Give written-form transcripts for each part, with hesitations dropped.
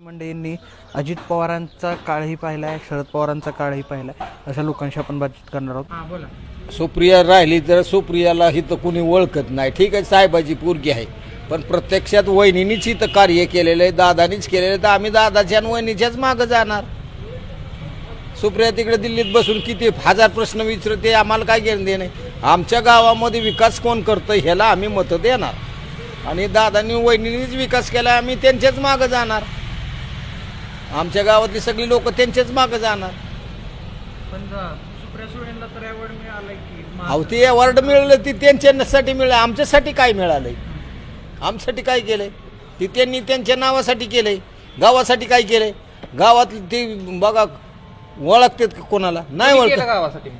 मंडळींनी अजित पवारांचा काळही पाहिलाय, शरद पवारांचा काळही पाहिलाय, अशा लोकांशी आपण बातचीत करणार आहोत. बोला. सुप्रिया राहिली तर सुप्रियाला हिथं कुणी ओळखत नाही. ठीक आहे, साहेबाची पोरगी आहे, पण प्रत्यक्षात वहिनीनीच इथं कार्य केलेलं आहे, दादानीच केलेलं आहे. तर आम्ही दादाच्या आणि वहिनीच्याच मागं जाणार. सुप्रिया तिकडे दिल्लीत बसून किती हजार प्रश्न विचारते, आम्हाला काय घेणं देणे. आमच्या गावामध्ये विकास कोण करतं ह्याला आम्ही मतं देणार, आणि दादांनी वहिनीनीच विकास केला, आम्ही त्यांच्याच मागं जाणार. आमच्या गावातली सगळी लोक त्यांच्याच मागं जाणार. पण सुप्रिया सुळेंना तर अवॉर्ड मिळालाय की. अहो, ते अवॉर्ड मिळालं ती त्यांच्यासाठी मिळालं, आमच्यासाठी काय मिळालंय? आमच्यासाठी काय केलंय? ती त्यांनी त्यांच्या नावासाठी केलंय. गावासाठी काय केलंय? गावात ती बघा ओळखतात का कोणाला? नाही ओळखत. गावासाठी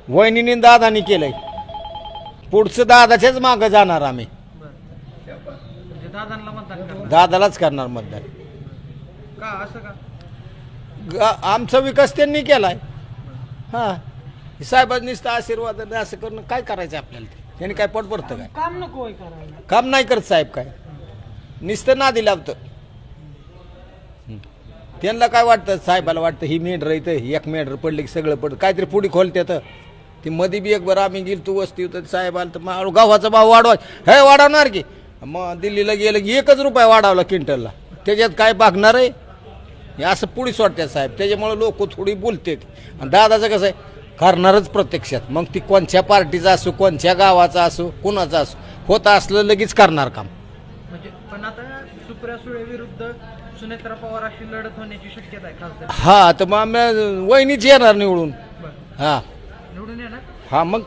वहिनीने दादानी केलंय, पुढचं दादाच्याच मागं जाणार आम्ही. म्हणजे दादांना मतदान करणार. दादालाच करणार मतदान. का असं का? आमचा विकास त्यांनी केलाय. हा, साहेबांनी नुसतं आशीर्वाद असं करणं काय करायचं आपल्याला? त्यांनी काय पड पडतं काय? काम नको करायला. काम नाही करत साहेब, काय नुसतं नादी लावतं. त्यांना काय वाटतं? साहेबाला वाटतं ही मेंढर इथं, एक मेंढर पडले की सगळं पडतं, काहीतरी पुढे खोलतात. ती मध्ये बी एक बरं आम्ही गेलो तू वस्ती होतं, साहेब आलं तर गव्हाचा भाव वाढवा, हे वाढवणार की. मग दिल्लीला गेलं की ₹1 वाढवला क्विंटलला, त्याच्यात काय भागणार आहे? हे असं पुढे सोडतात साहेब. त्याच्यामुळे लोक थोडी बोलतात. आणि दादाचं कसं आहे, करणारच प्रत्यक्षात. मग ती कोणत्या पार्टीचा असो, कोणत्या गावाचा असो, कोणाचा असो, होत असलं लगेच करणार काम. म्हणजे पण आता सुप्रिया सुळे विरुद्ध सुनेत्रा पवार अशी लढत होण्याची शक्यता आहे खासदार. हा, तर मग आम्ही वहिनीच येणार निवडून. हा निवडून येणार. हा, मग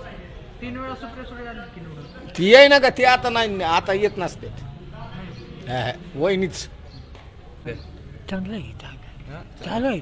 3 वेळा सुप्रिया सुळे आली की निवडून. ती आहे ना का? ती आता नाही, आता येत नसते. वहिनीच चांगलं आहे, चांगलं आहे.